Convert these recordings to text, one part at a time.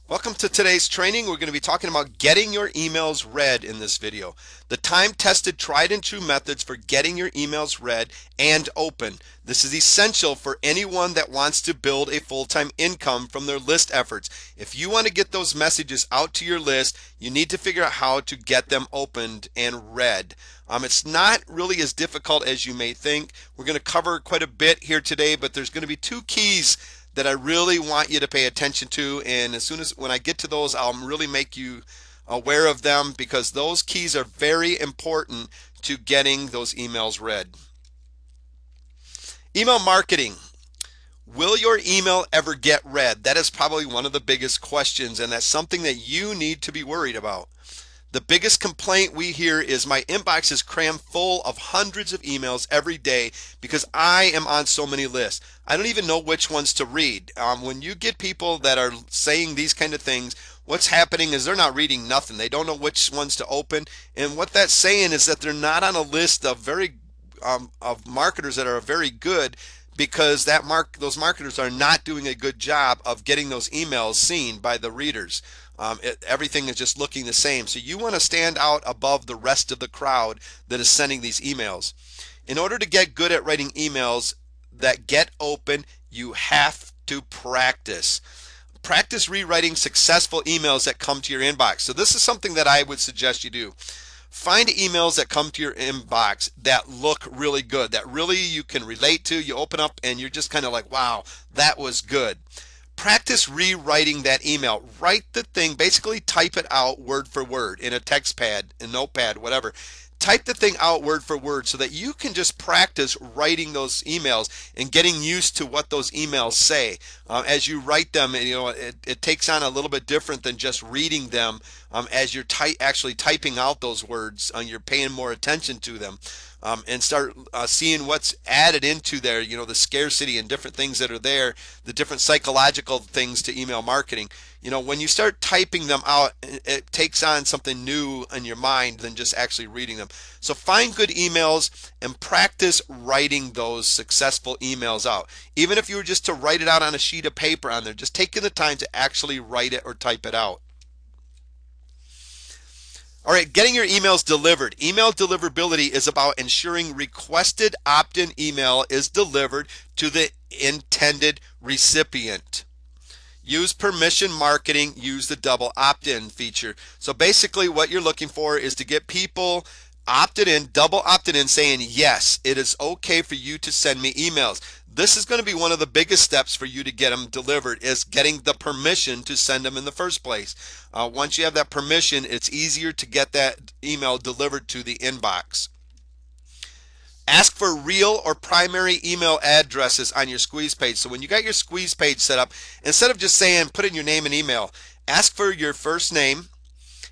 Welcome to today's training. We're going to be talking about getting your emails read in this video. The time-tested, tried and true methods for getting your emails read and open. This is essential for anyone that wants to build a full-time income from their list efforts. If you want to get those messages out to your list, you need to figure out how to get them opened and read. It's not really as difficult as you may think. We're going to cover quite a bit here today, but there's going to be two keys that I really want you to pay attention to, and as soon as when I get to those, I'll really make you aware of them because those keys are very important to getting those emails read. Email marketing. Will your email ever get read? That is probably one of the biggest questions, and that's something that you need to be worried about. The biggest complaint we hear is my inbox is crammed full of hundreds of emails every day because I am on so many lists. I don't even know which ones to read. When you get people that are saying these kind of things, what's happening is they're not reading nothing. They don't know which ones to open, and what that's saying is that they're not on a list of of marketers that are very good because those marketers are not doing a good job of getting those emails seen by the readers. Everything is just looking the same. So you want to stand out above the rest of the crowd that is sending these emails. In order to get good at writing emails that get open, you have to practice. Practice rewriting successful emails that come to your inbox. So this is something that I would suggest you do. Find emails that come to your inbox that look really good, that really you can relate to. You open up and you're just kind of like, wow, that was good. Practice rewriting that email. Write the thing, basically type it out word for word in a text pad, a notepad, whatever. Type the thing out word for word so that you can just practice writing those emails and getting used to what those emails say. As you write them, it takes on a little bit different than just reading them. As you're actually typing out those words, you're paying more attention to them. And start seeing what's added into there, the scarcity and different things that are there, the different psychological things to email marketing. When you start typing them out, it takes on something new in your mind than just actually reading them. So find good emails and practice writing those successful emails out. Even if you were just to write it out on a sheet of paper on there, just taking the time to actually write it or type it out. All right, getting your emails delivered. Email deliverability is about ensuring requested opt-in email is delivered to the intended recipient. Use permission marketing, use the double opt-in feature. So basically what you're looking for is to get people opted in, double opted in, saying, yes, it is okay for you to send me emails. This is going to be one of the biggest steps for you to get them delivered, is getting the permission to send them in the first place. Once you have that permission, it's easier to get that email delivered to the inbox. Ask for real or primary email addresses on your squeeze page. So when you got your squeeze page set up, instead of just saying put in your name and email, ask for your first name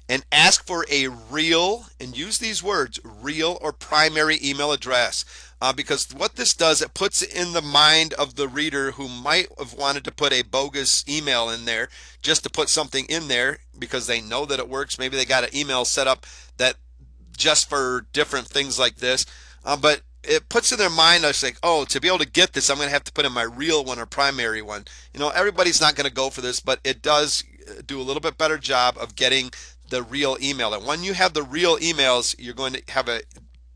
and ask for a real, and use these words, real or primary email address. Because what this does, it puts in the mind of the reader who might have wanted to put a bogus email in there just to put something in there because they know that it works. Maybe they got an email set up that just for different things like this. But it puts in their mind, I was like, oh, to be able to get this, I'm going to have to put in my real one or primary one. Everybody's not going to go for this, but it does do a little bit better job of getting the real email. And when you have the real emails, you're going to have a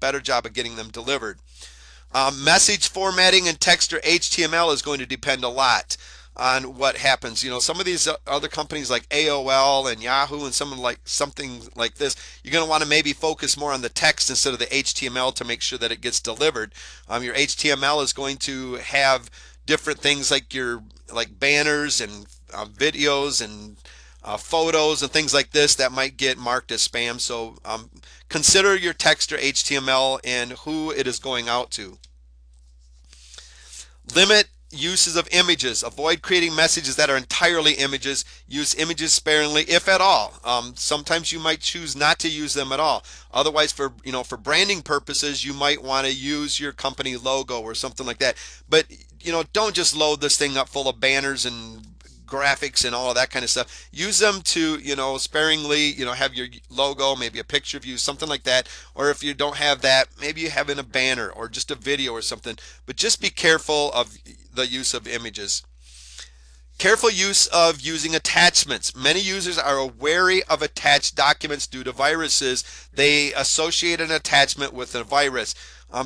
better job of getting them delivered. Message formatting and text or HTML is going to depend a lot on what happens. Some of these other companies like AOL and Yahoo and something like this, you're going to want to maybe focus more on the text instead of the HTML to make sure that it gets delivered. Your HTML is going to have different things like banners and videos and photos and things like this that might get marked as spam. So consider your text or HTML and who it is going out to. Limit uses of images. Avoid creating messages that are entirely images. Use images sparingly, if at all. Sometimes you might choose not to use them at all. Otherwise, for branding purposes, you might want to use your company logo or something like that. But don't just load this thing up full of banners and graphics and all of that kind of stuff. Use them to, sparingly, have your logo, maybe a picture of you, something like that. Or if you don't have that, maybe you have in a banner or just a video or something. But just be careful of the use of images. Careful use of using attachments. Many users are wary of attached documents due to viruses. They associate an attachment with a virus.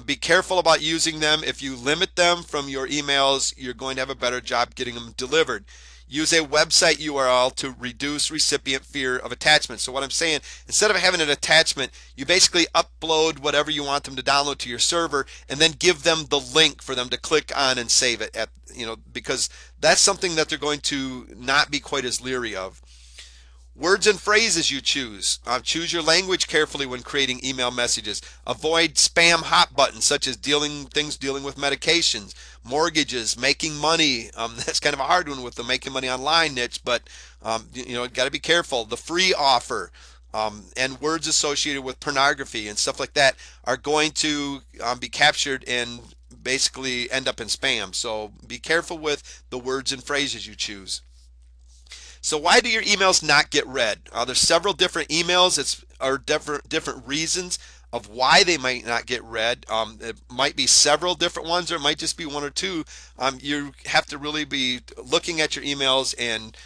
Be careful about using them. If you limit them from your emails, you're going to have a better job getting them delivered. Use a website URL to reduce recipient fear of attachments. So what I'm saying, instead of having an attachment, you basically upload whatever you want them to download to your server and then give them the link for them to click on and save it at, because that's something that they're going to not be quite as leery of. Words and phrases you choose. Choose your language carefully when creating email messages. Avoid spam hot buttons such as dealing with medications, mortgages, making money. That's kind of a hard one with the making money online niche, but got to be careful. The free offer. And words associated with pornography and stuff like that are going to be captured and basically end up in spam. So be careful with the words and phrases you choose. So why do your emails not get read? There's several different emails. Or different reasons of why they might not get read. It might be several different ones, or it might just be one or two. You have to really be looking at your emails and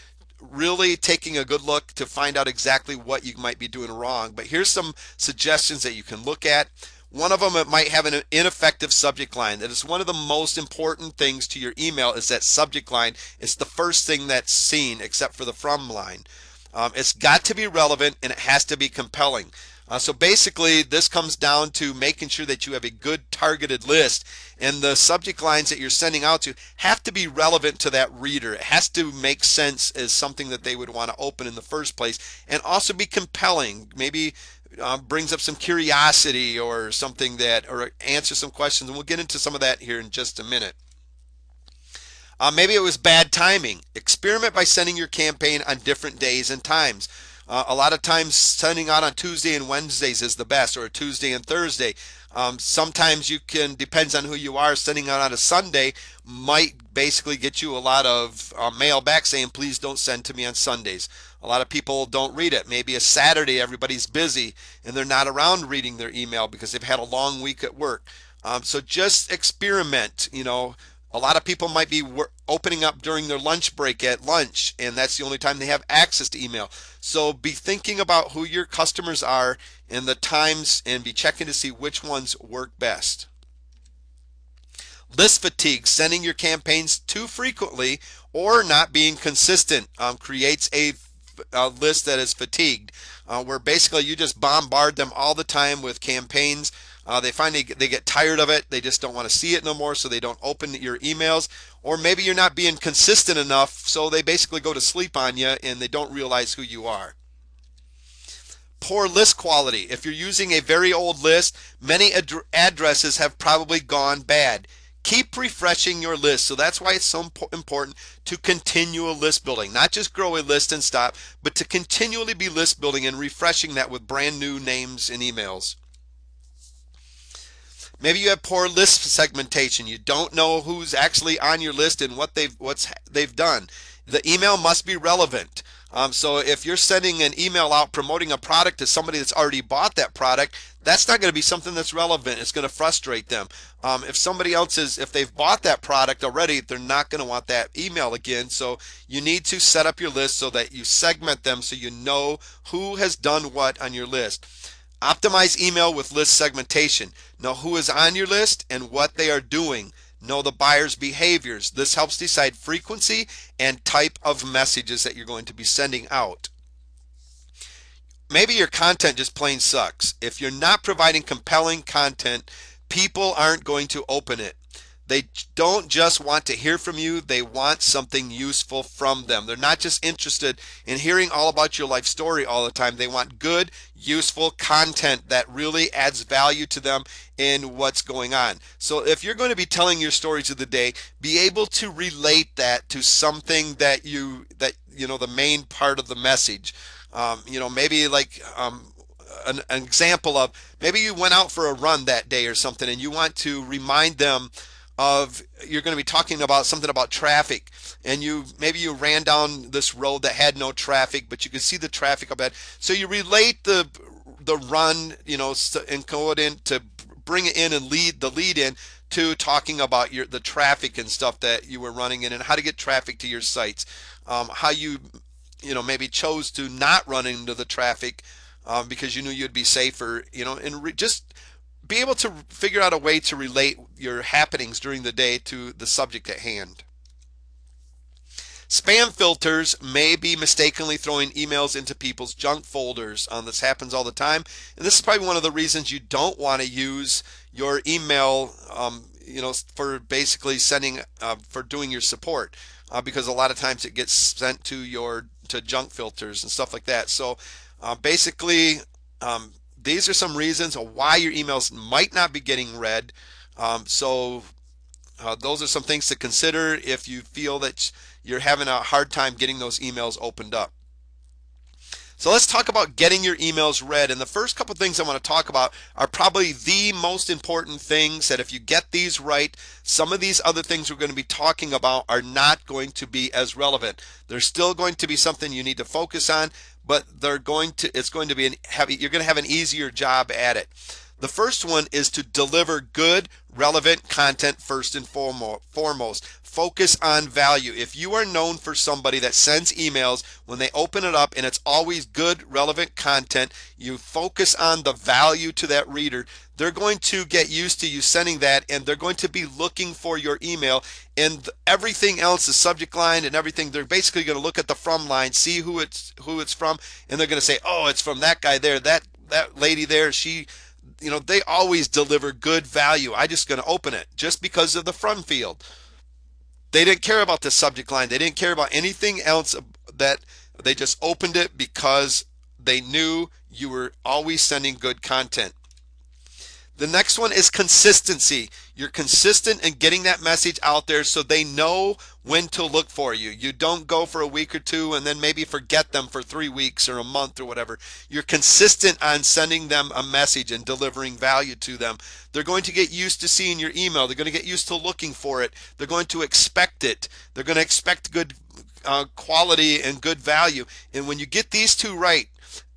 really taking a good look to find out exactly what you might be doing wrong. But here's some suggestions that you can look at. One of them, it might have an ineffective subject line. That is one of the most important things to your email, is that subject line. It's the first thing that's seen, except for the from line. It's got to be relevant, and it has to be compelling. So basically, this comes down to making sure that you have a good targeted list, and the subject lines that you're sending out to have to be relevant to that reader. It has to make sense as something that they would want to open in the first place, and also be compelling. Maybe brings up some curiosity or something or answer some questions, and we'll get into some of that here in just a minute. Maybe it was bad timing. Experiment by sending your campaign on different days and times. A lot of times sending out on Tuesday and Wednesdays is the best, or Tuesday and Thursday. Sometimes you can, depends on who you are, sending out on a Sunday might basically get you a lot of mail back saying, please don't send to me on Sundays. A lot of people don't read it. Maybe a Saturday, everybody's busy and they're not around reading their email because they've had a long week at work. So just experiment. A lot of people might be opening up during their lunch break at lunch, and that's the only time they have access to email. So be thinking about who your customers are and the times, and be checking to see which ones work best. List fatigue. Sending your campaigns too frequently or not being consistent creates a list that is fatigued, where basically you just bombard them all the time with campaigns. They finally get tired of it. They just don't want to see it no more, so they don't open your emails. Or maybe you're not being consistent enough, so they basically go to sleep on you and they don't realize who you are. Poor list quality. If you're using a very old list, many addresses have probably gone bad. Keep refreshing your list. So that's why it's so important to continual list building. Not just grow a list and stop, but to continually be list building and refreshing that with brand new names and emails. Maybe you have poor list segmentation. You don't know who's actually on your list and what they've done. The email must be relevant. So if you're sending an email out promoting a product to somebody that's already bought that product, that's not going to be something that's relevant. It's going to frustrate them. If somebody else if they've bought that product already, they're not going to want that email again. So you need to set up your list so that you segment them so you know who has done what on your list. Optimize email with list segmentation. Know who is on your list and what they are doing. Know the buyer's behaviors. This helps decide frequency and type of messages that you're going to be sending out. Maybe your content just plain sucks. If you're not providing compelling content, people aren't going to open it. They don't just want to hear from you, they want something useful from them. They're not just interested in hearing all about your life story all the time. They want good, useful content that really adds value to them in what's going on. So if you're going to be telling your stories of the day, be able to relate that to something that the main part of the message. Maybe like an example of, maybe you went out for a run that day or something and you want to remind them of, you're going to be talking about something about traffic, and maybe you ran down this road that had no traffic, but you could see the traffic up ahead. So you relate the run, and go in to bring it in and lead in 2 talking about the traffic and stuff that you were running in and how to get traffic to your sites, how you maybe chose to not run into the traffic because you knew you'd be safer, and just be able to figure out a way to relate your happenings during the day to the subject at hand. Spam filters may be mistakenly throwing emails into people's junk folders. This happens all the time, and this is probably one of the reasons you don't want to use your email, for basically sending, for doing your support, because a lot of times it gets sent to junk filters and stuff like that. So basically, these are some reasons why your emails might not be getting read. Those are some things to consider if you feel that you're having a hard time getting those emails opened up. So let's talk about getting your emails read. And the first couple of things I want to talk about are probably the most important things that if you get these right, some of these other things we're going to be talking about are not going to be as relevant. They're still going to be something you need to focus on, but you're going to have an easier job at it. The first one is to deliver good, relevant content first and foremost. Focus on value. If you are known for somebody that sends emails when they open it up and it's always good, relevant content, you focus on the value to that reader, they're going to get used to you sending that, and they're going to be looking for your email, and everything else, the subject line and everything, they're basically going to look at the from line, see who it's from, and they're going to say, oh, it's from that guy there, that lady there, they always deliver good value. I'm just going to open it just because of the from field. They didn't care about the subject line. They didn't care about anything else. That they just opened it because they knew you were always sending good content. The next one is consistency. You're consistent in getting that message out there so they know when to look for you. You don't go for a week or two and then maybe forget them for 3 weeks or a month or whatever. You're consistent on sending them a message and delivering value to them. They're going to get used to seeing your email. They're going to get used to looking for it. They're going to expect it. They're going to expect good quality and good value. And when you get these two right,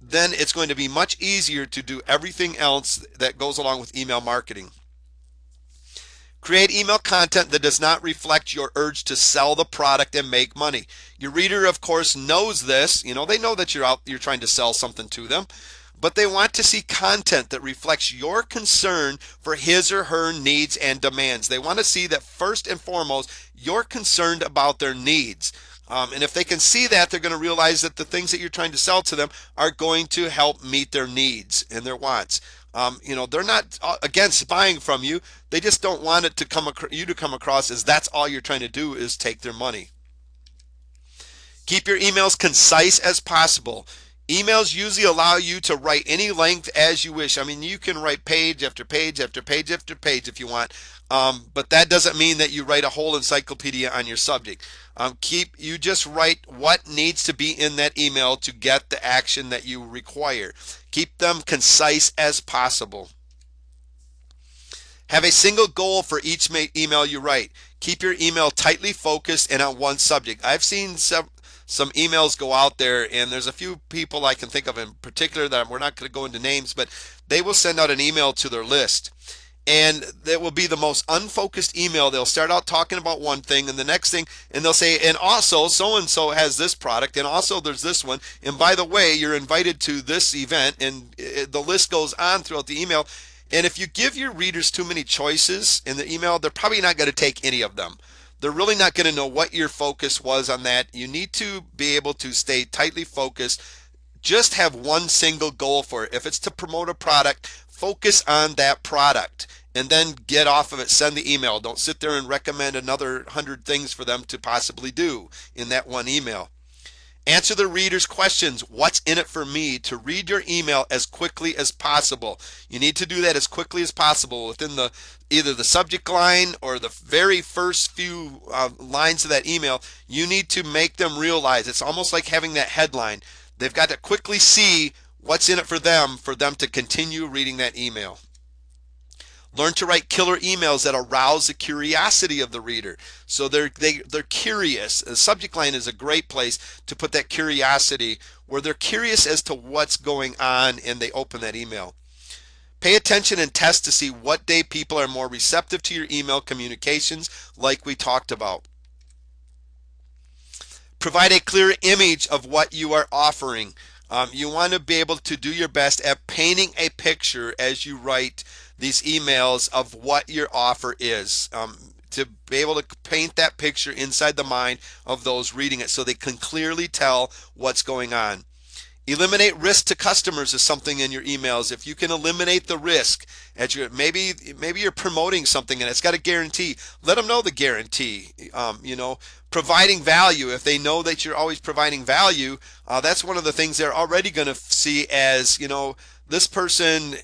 then it's going to be much easier to do everything else that goes along with email marketing. Create email content that does not reflect your urge to sell the product and make money. Your reader, of course, knows this. They know that you're trying to sell something to them, but they want to see content that reflects your concern for his or her needs and demands. They want to see that first and foremost, you're concerned about their needs. And if they can see that, they're going to realize that the things that you're trying to sell to them are going to help meet their needs and their wants. They're not against buying from you. They just don't want it to come across as that's all you're trying to do is take their money. Keep your emails concise as possible. Emails usually allow you to write any length as you wish. I mean, you can write page after page after page after page if you want, but that doesn't mean that you write a whole encyclopedia on your subject. You just write what needs to be in that email to get the action that you require. Keep them concise as possible. Have a single goal for each email you write. Keep your email tightly focused and on one subject. I've seen some emails go out there, and there's a few people I can think of in particular that we're not going to go into names, but they will send out an email to their list, and that will be the most unfocused email. They'll start out talking about one thing and the next thing, and they'll say, and also so-and-so has this product, and also there's this one, and by the way, you're invited to this event, and the list goes on throughout the email. And if you give your readers too many choices in the email, they're probably not going to take any of them. They're really not going to know what your focus was on that. You need to be able to stay tightly focused. Just have one single goal for it. If it's to promote a product, focus on that product and then get off of it. Send the email. Don't sit there and recommend another 100 things for them to possibly do in that one email. Answer the reader's questions. What's in it for me? To read your email as quickly as possible. You need to do that as quickly as possible within either the subject line or the very first few lines of that email. You need to make them realize it's almost like having that headline. They've got to quickly see what's in it for them to continue reading that email. Learn to write killer emails that arouse the curiosity of the reader. So they're curious. The subject line is a great place to put that curiosity where they're curious as to what's going on and they open that email. Pay attention and test to see what day people are more receptive to your email communications, like we talked about. Provide a clear image of what you are offering. You want to be able to do your best at painting a picture as you write these emails of what your offer is. To be able to paint that picture inside the mind of those reading it so they can clearly tell what's going on. Eliminate risk to customers is something in your emails. If you can eliminate the risk, maybe you're promoting something and it's got a guarantee. Let them know the guarantee. Providing value. If they know that you're always providing value, that's one of the things they're already going to see as, this person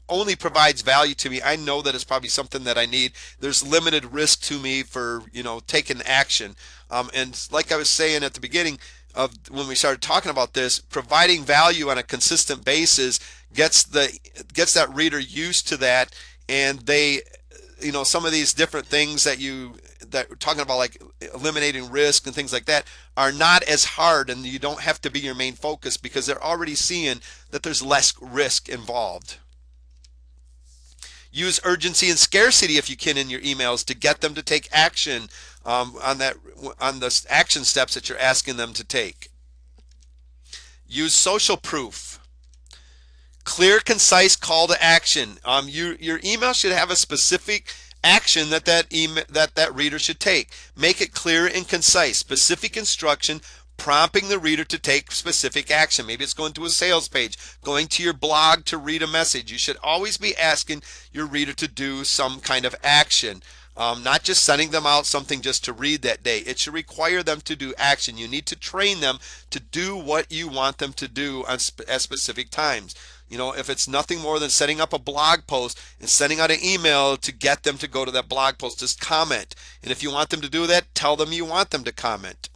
only provides value to me. I know that it's probably something that I need. There's limited risk to me for, taking action. And like I was saying at the beginning of when we started talking about this, providing value on a consistent basis gets that reader used to that, and they, some of these different things that we're talking about, like eliminating risk and things like that, are not as hard, and you don't have to be your main focus because they're already seeing that there's less risk involved. Use urgency and scarcity if you can in your emails to get them to take action on the action steps that you're asking them to take. Use social proof. Clear, concise call to action. Your email should have a specific action that reader should take. Make it clear and concise. Specific instruction prompting the reader to take specific action. Maybe it's going to a sales page, going to your blog to read a message. You should always be asking your reader to do some kind of action, not just sending them out something just to read that day. It should require them to do action. You need to train them to do what you want them to do at specific times. If it's nothing more than setting up a blog post and sending out an email to get them to go to that blog post, just comment. And if you want them to do that, tell them you want them to comment.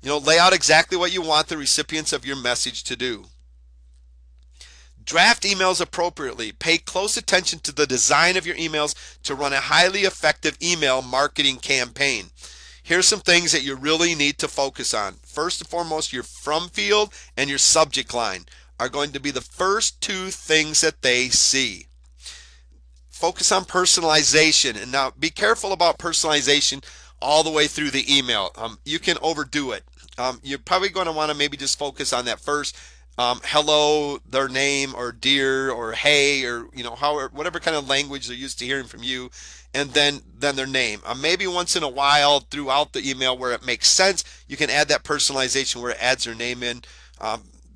Lay out exactly what you want the recipients of your message to do. Draft emails appropriately. Pay close attention to the design of your emails to run a highly effective email marketing campaign. Here's some things that you really need to focus on. First and foremost, your from field and your subject line are going to be the first two things that they see. Focus on personalization. And now be careful about personalization all the way through the email. You can overdo it. You're probably going to want to maybe just focus on that first hello, their name, or dear, or hey, or whatever kind of language they're used to hearing from you, and then their name. Maybe once in a while throughout the email where it makes sense, you can add that personalization where it adds their name in.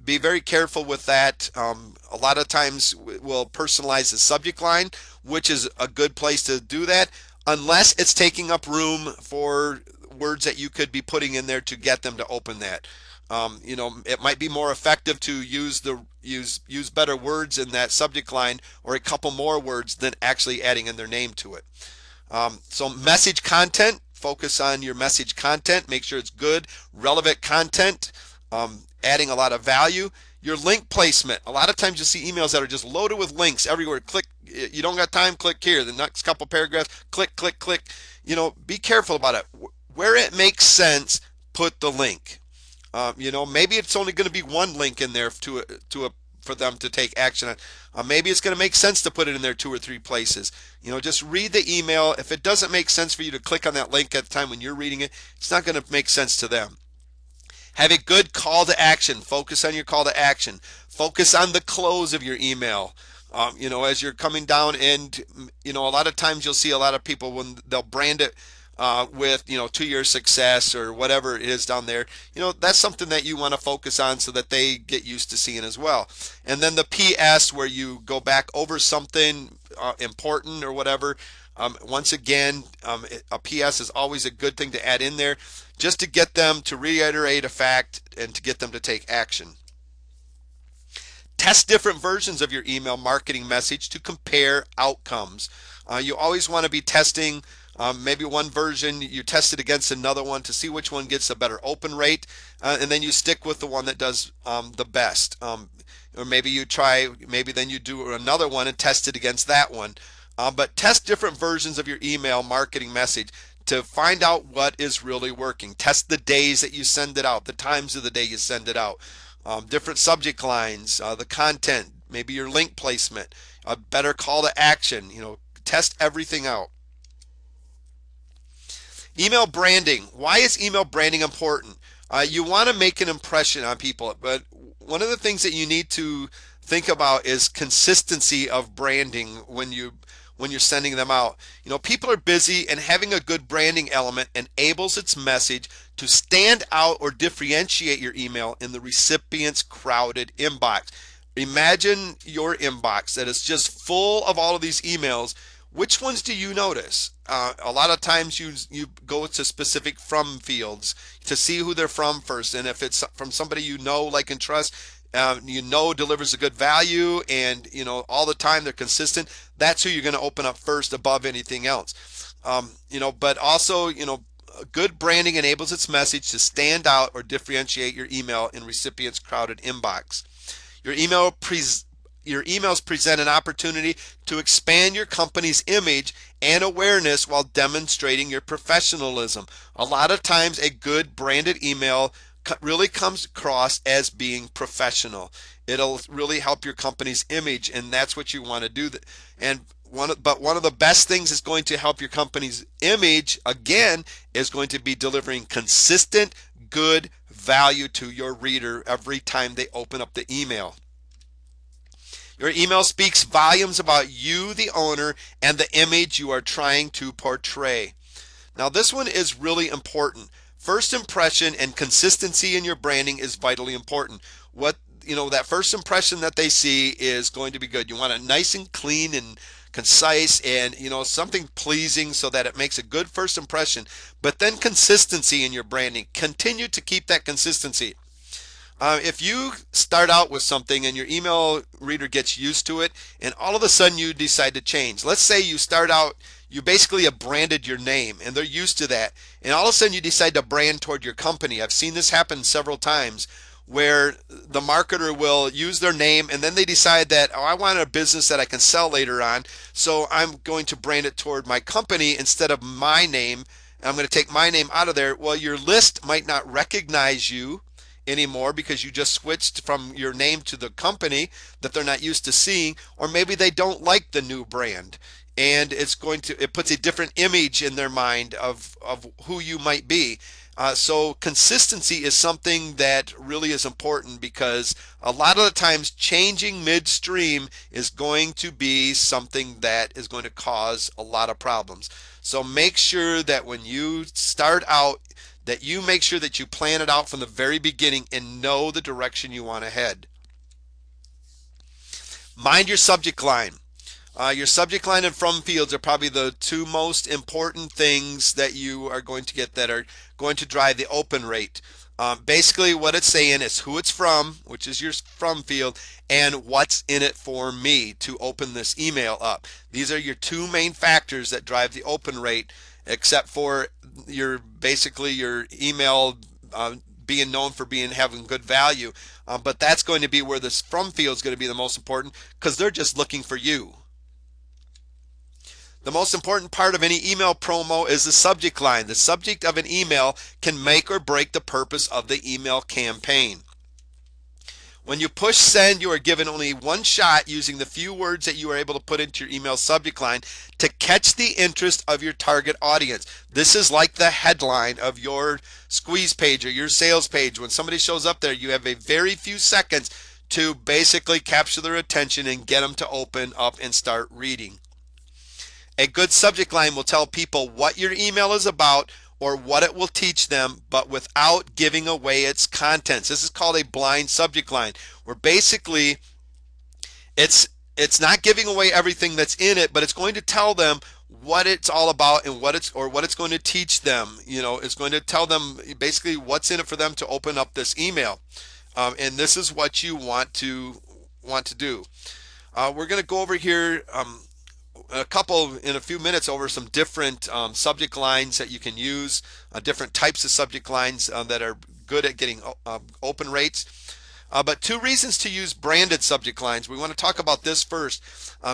Be very careful with that. A lot of times we'll personalize the subject line, which is a good place to do that, unless it's taking up room for words that you could be putting in there to get them to open that. It might be more effective to use better words in that subject line, or a couple more words, than actually adding in their name to it. So message content, focus on your message content. Make sure it's good, relevant content, adding a lot of value. Your link placement. A lot of times you'll see emails that are just loaded with links everywhere. Click, you don't got time, click here. The next couple paragraphs, click, click, click. Be careful about it. Where it makes sense, put the link. Maybe it's only going to be one link in there for them to take action on. Maybe it's going to make sense to put it in there 2 or 3 places. Just read the email. If it doesn't make sense for you to click on that link at the time when you're reading it, it's not going to make sense to them. Have a good call to action. Focus on your call to action. Focus on the close of your email. As you're coming down, and a lot of times you'll see a lot of people when they'll brand it with to your success or whatever it is down there. That's something that you want to focus on so that they get used to seeing as well. And then the PS, where you go back over something important or whatever. Once again, a PS is always a good thing to add in there, just to get them to reiterate a fact and to get them to take action. Test different versions of your email marketing message to compare outcomes. You always want to be testing. Maybe one version you test it against another one to see which one gets a better open rate, and then you stick with the one that does the best. Or maybe then you do another one and test it against that one. But test different versions of your email marketing message to find out what is really working. Test the days that you send it out, the times of the day you send it out, different subject lines, the content. maybe your link placement, a better call to action. Test everything out. Email branding. Why is email branding important? You want to make an impression on people, but one of the things that you need to think about is consistency of branding when you're sending them out. People are busy, and having a good branding element enables its message to stand out or differentiate your email in the recipient's crowded inbox. Imagine your inbox that is just full of all of these emails. Which ones do you notice? A lot of times you go to specific from fields to see who they're from first, and if it's from somebody you know, like, and trust, delivers a good value, and all the time they're consistent, that's who you're going to open up first above anything else. But also, good branding enables its message to stand out or differentiate your email in recipient's crowded inbox. Your emails present an opportunity to expand your company's image and awareness while demonstrating your professionalism. A lot of times, a good branded email really comes across as being professional. It'll really help your company's image, and that's what you want to do. And one of the best things is going to help your company's image, again, is going to be delivering consistent, good value to your reader every time they open up the email. Your email speaks volumes about you, the owner, and the image you are trying to portray. Now, this one is really important. First impression and consistency in your branding is vitally important. That first impression that they see is going to be good. You want it nice and clean and concise, and something pleasing so that it makes a good first impression. But then consistency in your branding. Continue to keep that consistency. If you start out with something and your email reader gets used to it, and all of a sudden you decide to change. Let's say you start out, you basically have branded your name and they're used to that, and all of a sudden you decide to brand toward your company. I've seen this happen several times where the marketer will use their name and then they decide that, I want a business that I can sell later on, so I'm going to brand it toward my company instead of my name. I'm going to take my name out of there. Well, your list might not recognize you anymore because you just switched from your name to the company that they're not used to seeing, or maybe they don't like the new brand, and it puts a different image in their mind of who you might be. So consistency is something that really is important, because a lot of the times changing midstream is going to be something that is going to cause a lot of problems. So make sure that when you start out, that you make sure that you plan it out from the very beginning and know the direction you want to head. Mind your subject line. Your subject line and from fields are probably the two most important things that you are going to get that are going to drive the open rate. Basically what it's saying is who it's from, which is your from field, and what's in it for me to open this email up. These are your two main factors that drive the open rate, except for your email being known for having good value. But that's going to be where this from field is going to be the most important, because they're just looking for you. The most important part of any email promo is the subject line. The subject of an email can make or break the purpose of the email campaign. When you push send, you are given only one shot using the few words that you are able to put into your email subject line to catch the interest of your target audience. This is like the headline of your squeeze page or your sales page. When somebody shows up there, you have a very few seconds to basically capture their attention and get them to open up and start reading. A good subject line will tell people what your email is about or what it will teach them, but without giving away its contents. This is called a blind subject line, where basically it's not giving away everything that's in it, but it's going to tell them what it's all about and what it's going to teach them. It's going to tell them basically what's in it for them to open up this email. And this is what you want to do. We're going to go over here in a few minutes over some different subject lines that you can use, different types of subject lines that are good at getting open rates. But two reasons to use branded subject lines. We want to talk about this first.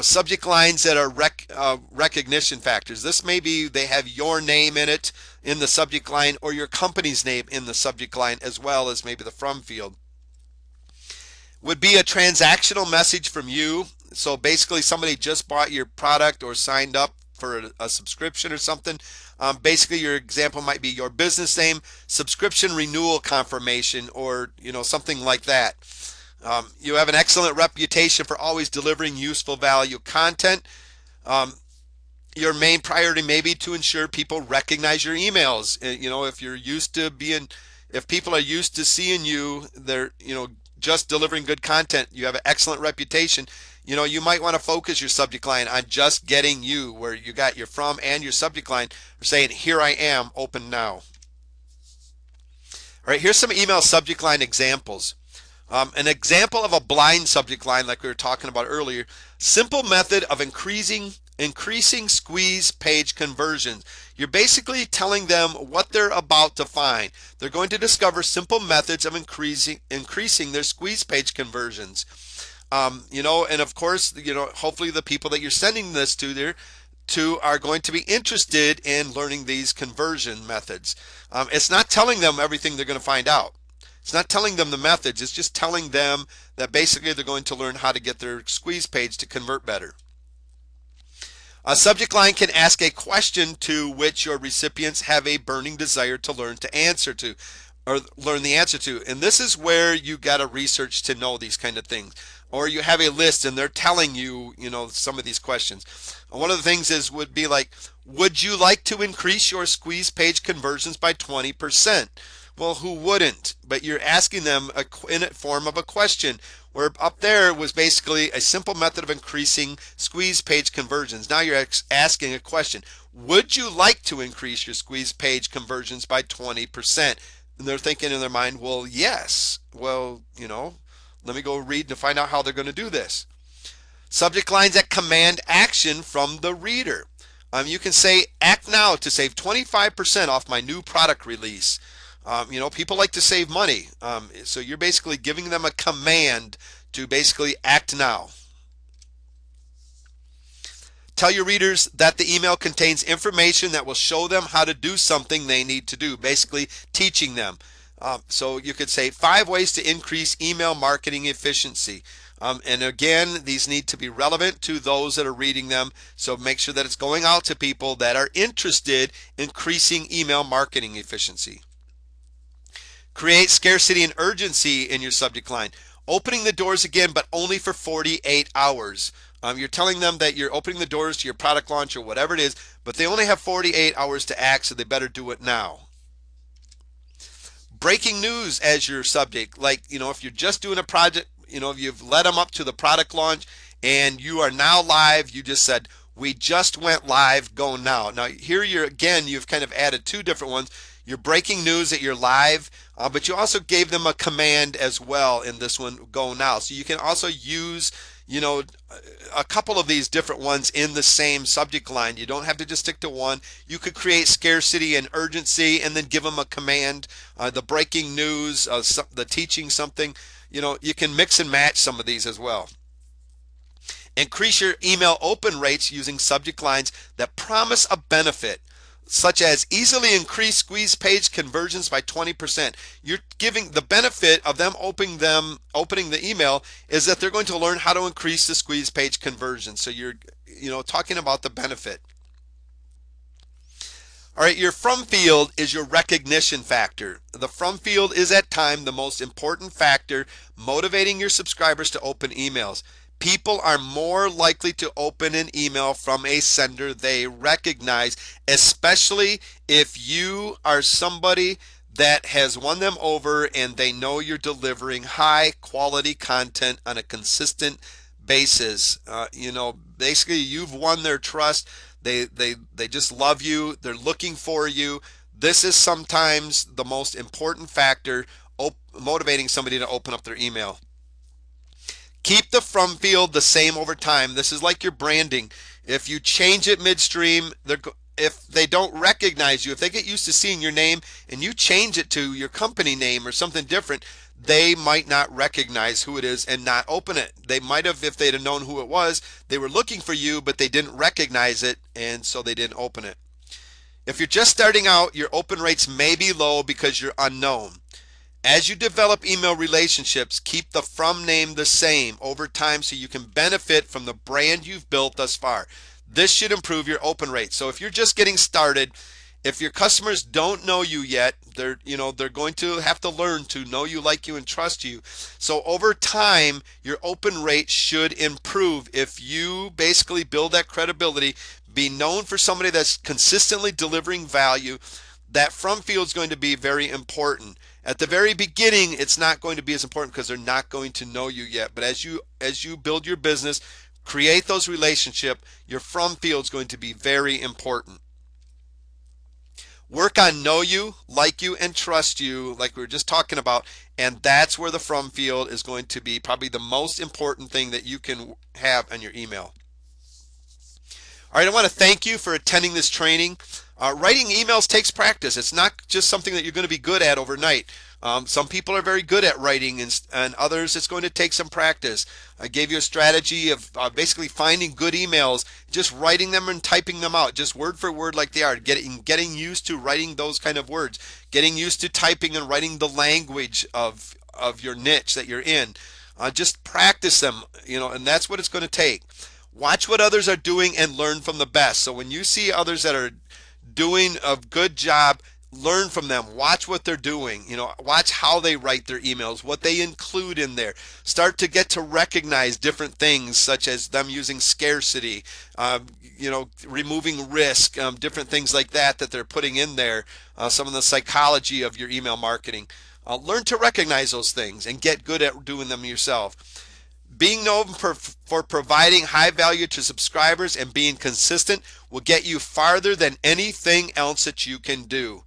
Subject lines that are recognition factors. This may be they have your name in it in the subject line, or your company's name in the subject line, as well as maybe the from field. would be a transactional message from you. So basically, somebody just bought your product or signed up for a subscription or something. Basically, your example might be your business name, subscription renewal confirmation, or something like that. You have an excellent reputation for always delivering useful value content. Um, your main priority may be to ensure people recognize your emails. If you're used to being, if people are used to seeing you, they're, just delivering good content, you have an excellent reputation. You might want to focus your subject line on just getting you, where you got your from and your subject line are saying, here I am, open now. All right, here's some email subject line examples. An example of a blind subject line, like we were talking about earlier: simple method of increasing squeeze page conversions. You're basically telling them what they're about to find. They're going to discover simple methods of increasing their squeeze page conversions. And of course, hopefully the people that you're sending this to are going to be interested in learning these conversion methods. It's not telling them everything they're going to find out. It's not telling them the methods. It's just telling them that basically they're going to learn how to get their squeeze page to convert better. A subject line can ask a question to which your recipients have a burning desire to learn the answer to. And this is where you got to research to know these kind of things. Or you have a list and they're telling you, some of these questions. One of the things would be like, would you like to increase your squeeze page conversions by 20%? Well, who wouldn't? But you're asking them in a form of a question, where up there was basically a simple method of increasing squeeze page conversions. Now you're asking a question. Would you like to increase your squeeze page conversions by 20%? And they're thinking in their mind, well, yes. Well, let me go read to find out how they're going to do this. Subject lines that command action from the reader. You can say, act now to save 25% off my new product release. People like to save money. So you're basically giving them a command to basically act now. Tell your readers that the email contains information that will show them how to do something they need to do, basically teaching them. So you could say 5 ways to increase email marketing efficiency. And again, these need to be relevant to those that are reading them. So make sure that it's going out to people that are interested in increasing email marketing efficiency. Create scarcity and urgency in your subject line. Opening the doors again, but only for 48 hours. You're telling them that you're opening the doors to your product launch or whatever it is, but they only have 48 hours to act, so they better do it now. Breaking news as your subject. Like, if you're just doing a project, you've led them up to the product launch and you are now live, you just said, we just went live, go now. Now here you've kind of added 2 different ones. You're breaking news that you're live, but you also gave them a command as well in this one, go now. So you can also use, a couple of these different ones in the same subject line. You don't have to just stick to one. You could create scarcity and urgency and then give them a command, the breaking news, the teaching something. You can mix and match some of these as well. Increase your email open rates using subject lines that promise a benefit, such as easily increase squeeze page conversions by 20%. You're giving the benefit of them opening the email is that they're going to learn how to increase the squeeze page conversion. So you're talking about the benefit. All right, your from field is your recognition factor. The from field is at times the most important factor motivating your subscribers to open emails. People are more likely to open an email from a sender they recognize, especially if you are somebody that has won them over and they know you're delivering high quality content on a consistent basis. Basically you've won their trust. They just love you. They're looking for you. This is sometimes the most important factor motivating somebody to open up their email. Keep the from field the same over time. This is like your branding. If you change it midstream, if they don't recognize you, if they get used to seeing your name and you change it to your company name or something different, they might not recognize who it is and not open it. They might have, if they'd have known who it was, they were looking for you, but they didn't recognize it, and so they didn't open it. If you're just starting out, your open rates may be low because you're unknown. As you develop email relationships, keep the from name the same over time so you can benefit from the brand you've built thus far. This should improve your open rate. So if you're just getting started, if your customers don't know you yet, they're going to have to learn to know you, like you, and trust you. So over time, your open rate should improve if you basically build that credibility, be known for somebody that's consistently delivering value. That from field is going to be very important. At the very beginning, it's not going to be as important because they're not going to know you yet. But as you build your business, create those relationships, your from field is going to be very important. Work on know you, like you, and trust you, like we were just talking about, and that's where the from field is going to be probably the most important thing that you can have on your email. All right, I want to thank you for attending this training. Writing emails takes practice. It's not just something that you're going to be good at overnight. Some people are very good at writing, and others it's going to take some practice. I gave you a strategy of basically finding good emails, just writing them and typing them out, just word for word like they are, getting used to writing those kind of words, getting used to typing and writing the language of your niche that you're in. Just practice them, and that's what it's going to take. Watch what others are doing and learn from the best. So when you see others that are doing a good job, learn from them. Watch what they're doing. Watch how they write their emails, what they include in there. Start to get to recognize different things, such as them using scarcity, removing risk, different things like that they're putting in there. Some of the psychology of your email marketing. Learn to recognize those things and get good at doing them yourself. Being known for providing high value to subscribers and being consistent will get you farther than anything else that you can do.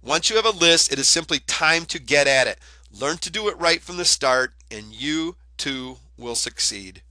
Once you have a list, it is simply time to get at it. Learn to do it right from the start, and you too will succeed.